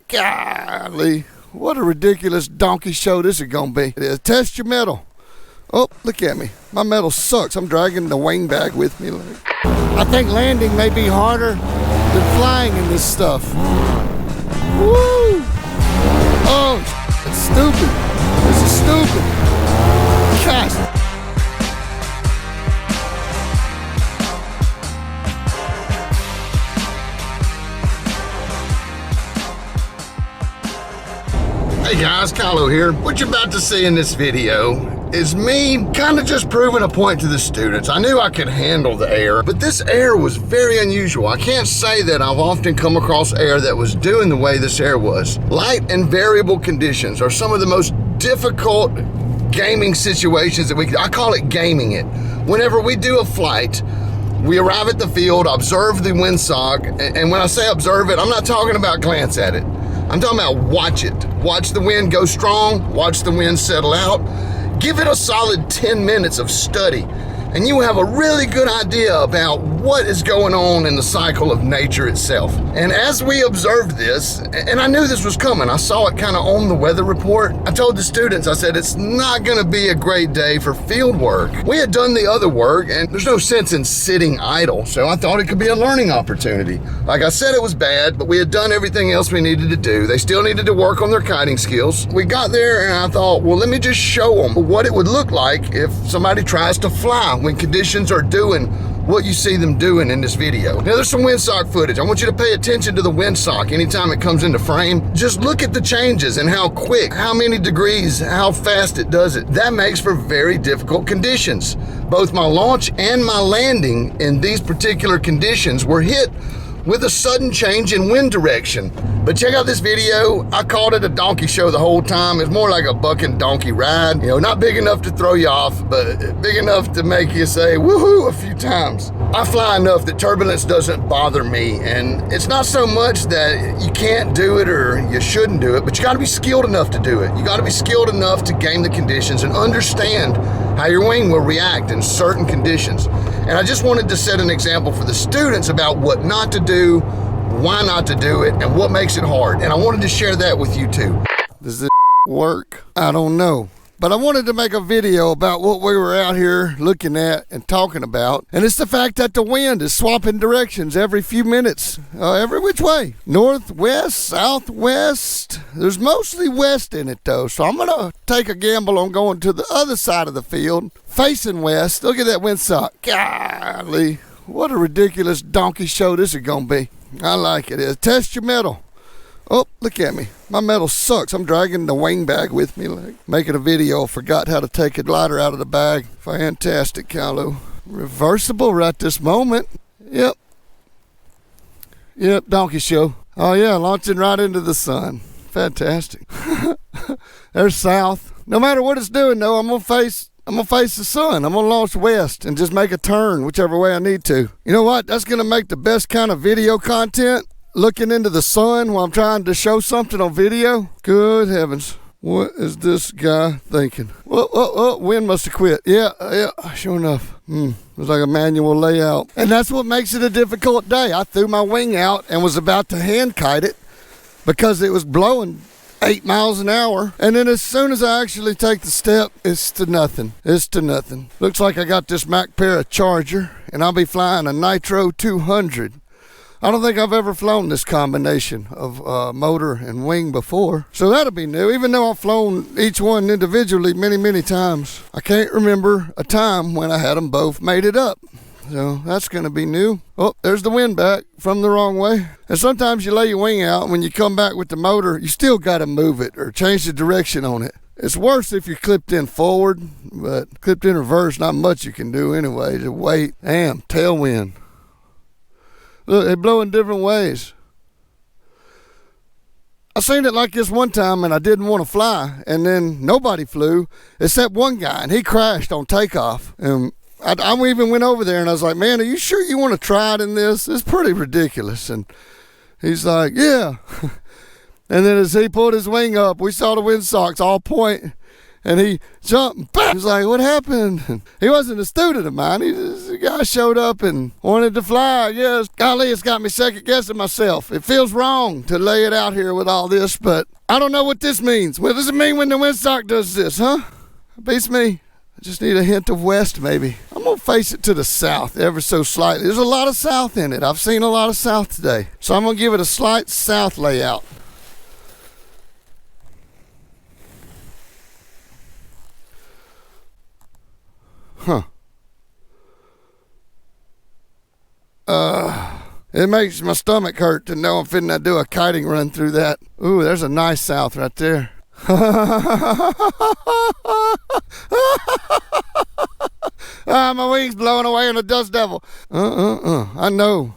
Golly, what a ridiculous donkey show this is gonna be. It is. Test your metal. Oh, look at me. My metal sucks. I'm dragging the wing bag with me. I think landing may be harder than flying in this stuff. Woo! Oh, it's stupid. This is stupid. Gosh. Hey guys, Kylo here. What you're about to see in this video is me kind of just proving a point to the students. I knew I could handle the air, but this air was very unusual. I can't say that I've often come across air that was doing the way this air was. Light and variable conditions are some of the most difficult gaming situations that I call it gaming it. Whenever we do a flight, we arrive at the field, observe the windsock, and when I say observe it, I'm not talking about glance at it. I'm talking about watch it. Watch the wind go strong, watch the wind settle out. Give it a solid 10 minutes of study, and you have a really good idea about what is going on in the cycle of nature itself. And as we observed this, and I knew this was coming, I saw it kind of on the weather report, I told the students, I said, it's not gonna be a great day for field work. We had done the other work, and there's no sense in sitting idle, so I thought it could be a learning opportunity. Like I said, it was bad, but we had done everything else we needed to do. They still needed to work on their kiting skills. We got there, and I thought, well, let me just show them what it would look like if somebody tries to fly when conditions are doing what you see them doing in this video. Now there's some windsock footage. I want you to pay attention to the windsock anytime it comes into frame. Just look at the changes and how quick, how many degrees, how fast it does it. That makes for very difficult conditions. Both my launch and my landing in these particular conditions were hit with a sudden change in wind direction. But check out this video. I called it a donkey show the whole time. It's more like a bucking donkey ride. You know, not big enough to throw you off, but big enough to make you say woohoo a few times. I fly enough that turbulence doesn't bother me, and it's not so much that you can't do it or you shouldn't do it, but you gotta be skilled enough to do it. You gotta be skilled enough to game the conditions and understand how your wing will react in certain conditions. And I just wanted to set an example for the students about what not to do, why not to do it, and what makes it hard. And I wanted to share that with you too. Does this work? I don't know. But I wanted to make a video about what we were out here looking at and talking about. And it's the fact that the wind is swapping directions every few minutes, every which way. Northwest, southwest. There's mostly west in it though. So I'm going to take a gamble on going to the other side of the field, facing west. Look at that windsock. Golly, what a ridiculous donkey show this is going to be. I like it. Test your metal. Oh, look at me. My metal sucks. I'm dragging the wing bag with me, like making a video. Forgot how to take a glider out of the bag. Fantastic, Kylo. Reversible right this moment. Yep, donkey show. Oh yeah, launching right into the sun. Fantastic. There's south. No matter what it's doing though, I'm gonna face the sun. I'm gonna launch west and just make a turn whichever way I need to. You know what? That's gonna make the best kind of video content. Looking into the sun while I'm trying to show something on video. Good heavens. What is this guy thinking? Whoa, wind must have quit. Yeah, sure enough. It was like a manual layout. And that's what makes it a difficult day. I threw my wing out and was about to hand kite it because it was blowing 8 miles an hour. And then as soon as I actually take the step, it's to nothing. Looks like I got this Mac Para Charger and I'll be flying a Nitro 200. I don't think I've ever flown this combination of motor and wing before. So that'll be new, even though I've flown each one individually many, many times. I can't remember a time when I had them both mated up. So that's going to be new. Oh, there's the wind back from the wrong way. And sometimes you lay your wing out, and when you come back with the motor, you still got to move it or change the direction on it. It's worse if you're clipped in forward, but clipped in reverse, not much you can do anyway. Just wait. Damn, tailwind. Look, they blow in different ways. I seen it like this one time and I didn't want to fly, and then nobody flew except one guy, and he crashed on takeoff. And I even went over there and I was like, man, are you sure you want to try it in this? It's pretty ridiculous. And he's like, yeah. And then as he pulled his wing up, we saw the windsocks all point, And he jumped and bam! He was like, what happened? He wasn't a student of mine. The guy showed up and wanted to fly. Yes, golly, it's got me second guessing myself. It feels wrong to lay it out here with all this, but I don't know what this means. What does it mean when the windsock does this, huh? Beats me. I just need a hint of west, maybe. I'm going to face it to the south ever so slightly. There's a lot of south in it. I've seen a lot of south today. So I'm going to give it a slight south layout. Huh. It makes my stomach hurt to know I'm finna do a kiting run through that. Ooh, there's a nice south right there. My wings blowing away in a dust devil. I know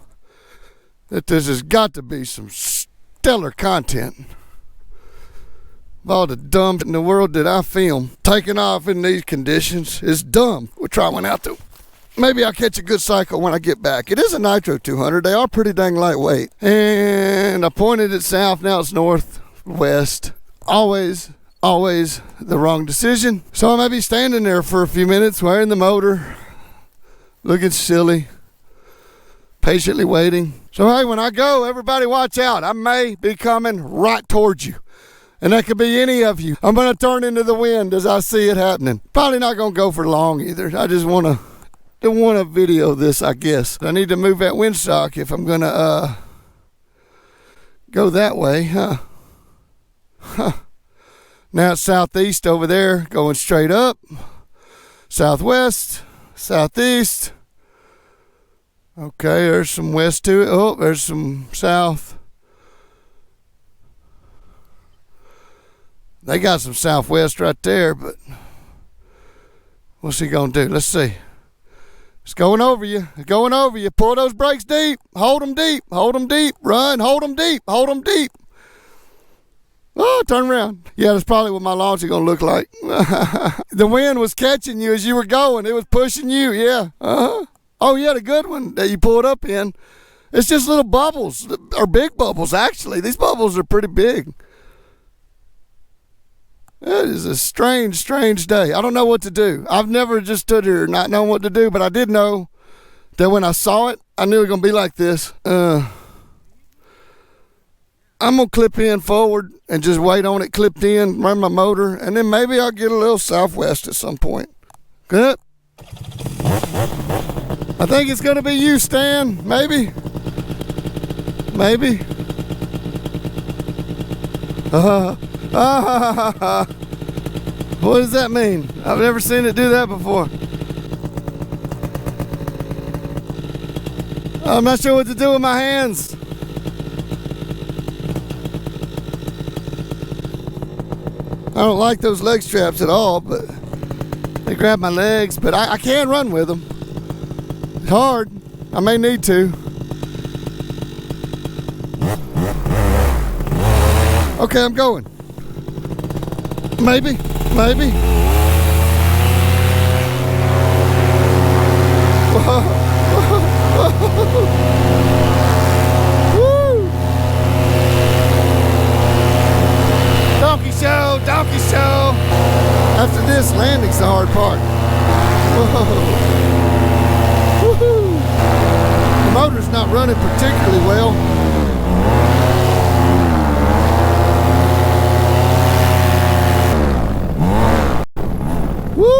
that this has got to be some stellar content. Of all the dumb in the world that I film, taking off in these conditions is dumb. We'll try one out though. Maybe I'll catch a good cycle when I get back. It is a Nitro 200. They are pretty dang lightweight. And I pointed it south, now it's northwest. Always the wrong decision. So I may be standing there for a few minutes wearing the motor, looking silly, patiently waiting. So hey, when I go, everybody watch out. I may be coming right towards you. And that could be any of you. I'm going to turn into the wind as I see it happening. Probably not going to go for long either. I just want to video this, I guess. I need to move that windsock if I'm going to go that way, huh? Now it's southeast over there, going straight up. Southwest, southeast. Okay, there's some west to it. Oh, there's some south. They got some southwest right there, but what's he gonna do? Let's see. It's going over you. It's going over you. Pull those brakes deep. Hold them deep. Hold them deep. Run. Hold them deep. Hold them deep. Oh, turn around. Yeah, that's probably what my launch is going to look like. The wind was catching you as you were going. It was pushing you, yeah. Uh-huh. Oh, yeah, the good one that you pulled up in. It's just little bubbles, or big bubbles, actually. These bubbles are pretty big. It is a strange day. I don't know what to do. I've never just stood here not knowing what to do, but I did know that when I saw it, I knew it was going to be like this. I'm going to clip in forward and just wait on it clipped in, run my motor, and then maybe I'll get a little southwest at some point. Good. I think it's going to be you, Stan. Maybe. What does that mean? I've never seen it do that before. I'm not sure what to do with my hands. I don't like those leg straps at all, but they grab my legs, but I can run with them. It's hard. I may need to. Okay, I'm going. Maybe. Woo! Donkey show. After this, landing's the hard part. Whoa. Woo-hoo. The motor's not running particularly well. Woo!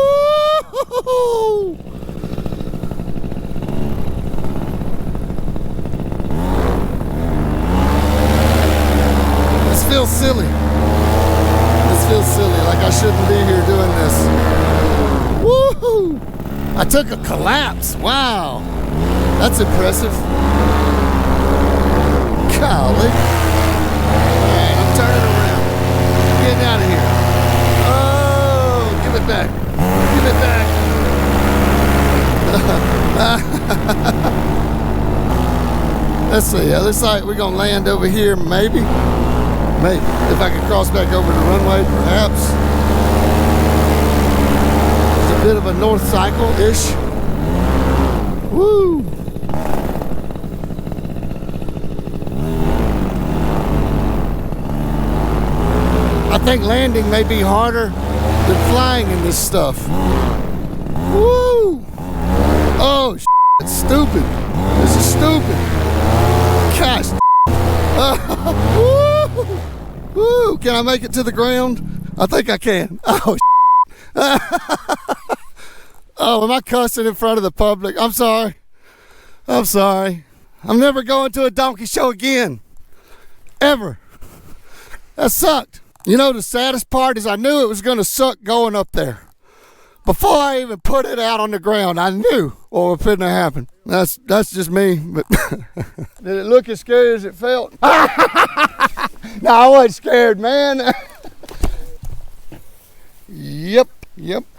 This feels silly. Like I shouldn't be here doing this. Woohoo! I took a collapse. Wow. That's impressive. Golly. Alright, I'm turning around. Getting out of here. Oh, give it back. Give it back. Let's see. It looks like we're going to land over here, maybe. Maybe. If I could cross back over the runway, perhaps. It's a bit of a north cycle-ish. Woo! I think landing may be harder than flying in this stuff. Woo! Oh, it's stupid. This is stupid. Gosh. Woo! Woo! Can I make it to the ground? I think I can. Oh, oh, am I cussing in front of the public? I'm sorry. I'm sorry. I'm never going to a donkey show again. Ever. That sucked. You know, the saddest part is I knew it was going to suck going up there. Before I even put it out on the ground, I knew what was going to happen. That's just me. But did it look as scary as it felt? No, I wasn't scared, man. Yep.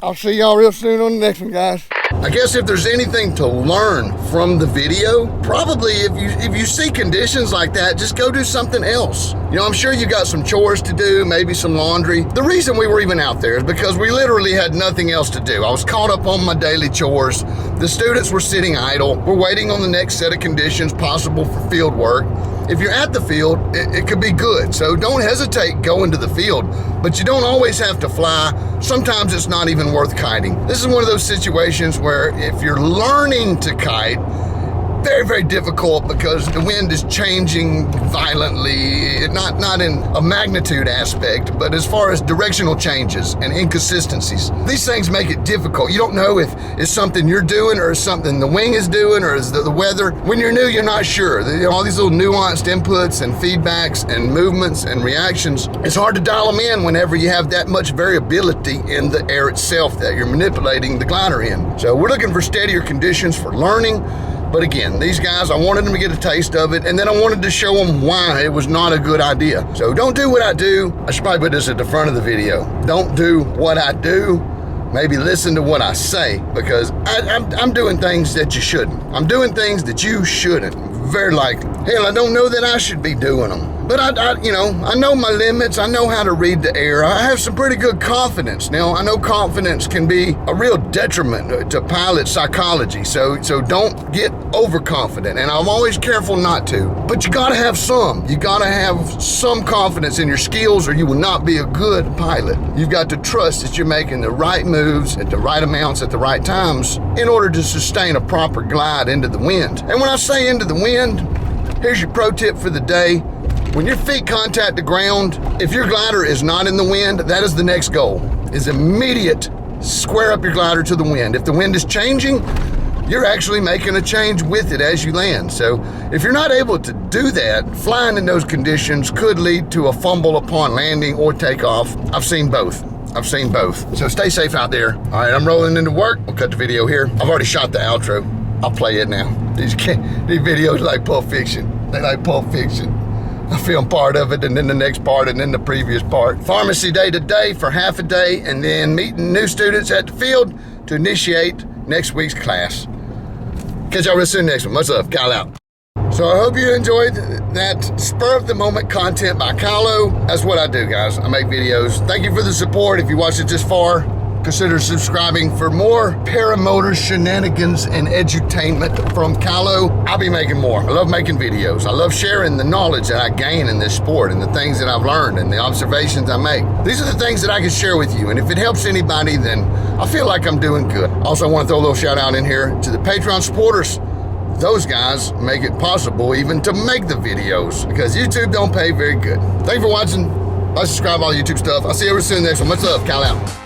I'll see y'all real soon on the next one, guys. I guess if there's anything to learn from the video, probably if you see conditions like that, just go do something else. You know, I'm sure you got some chores to do, maybe some laundry. The reason we were even out there is because we literally had nothing else to do. I was caught up on my daily chores. The students were sitting idle. We're waiting on the next set of conditions possible for field work. If you're at the field, it could be good. So don't hesitate going to the field, but you don't always have to fly. Sometimes it's not even worth kiting. This is one of those situations where if you're learning to kite, very, very difficult because the wind is changing violently, not in a magnitude aspect, but as far as directional changes and inconsistencies. These things make it difficult. You don't know if it's something you're doing or it's something the wing is doing or is the weather. When you're new, you're not sure. You know, all these little nuanced inputs and feedbacks and movements and reactions, it's hard to dial them in whenever you have that much variability in the air itself that you're manipulating the glider in. So we're looking for steadier conditions for learning. But again, these guys, I wanted them to get a taste of it, and then I wanted to show them why it was not a good idea. So don't do what I do. I should probably put this at the front of the video. Don't do what I do. Maybe listen to what I say, because I'm doing things that you shouldn't. I'm doing things that you shouldn't, very likely. Hell, I don't know that I should be doing them. But I know my limits. I know how to read the air. I have some pretty good confidence. Now, I know confidence can be a real detriment to pilot psychology. So don't get overconfident. And I'm always careful not to. But you gotta have some. You gotta have some confidence in your skills or you will not be a good pilot. You've got to trust that you're making the right moves at the right amounts at the right times in order to sustain a proper glide into the wind. And when I say into the wind, here's your pro tip for the day. When your feet contact the ground, if your glider is not in the wind, that is the next goal, is immediate square up your glider to the wind. If the wind is changing, you're actually making a change with it as you land. So if you're not able to do that, flying in those conditions could lead to a fumble upon landing or takeoff. I've seen both. So stay safe out there. All right, I'm rolling into work. We'll cut the video here. I've already shot the outro. I'll play it now. These videos like Pulp Fiction. They like Pulp Fiction. I film part of it and then the next part and then the previous part. Pharmacy day today for half a day and then meeting new students at the field to initiate next week's class. Catch y'all real soon next one. Much love. Kyle out. So I hope you enjoyed that spur of the moment content by Kylo. That's what I do, guys. I make videos. Thank you for the support. If you watched it this far, consider subscribing for more paramotor shenanigans and edutainment from Kylo. I'll be making more. I love making videos. I love sharing the knowledge that I gain in this sport and the things that I've learned and the observations I make. These are the things that I can share with you. And if it helps anybody, then I feel like I'm doing good. Also, I want to throw a little shout out in here to the Patreon supporters. Those guys make it possible even to make the videos because YouTube don't pay very good. Thank you for watching. Like, subscribe, all YouTube stuff. I'll see you ever soon next one. Much love. Kyle out.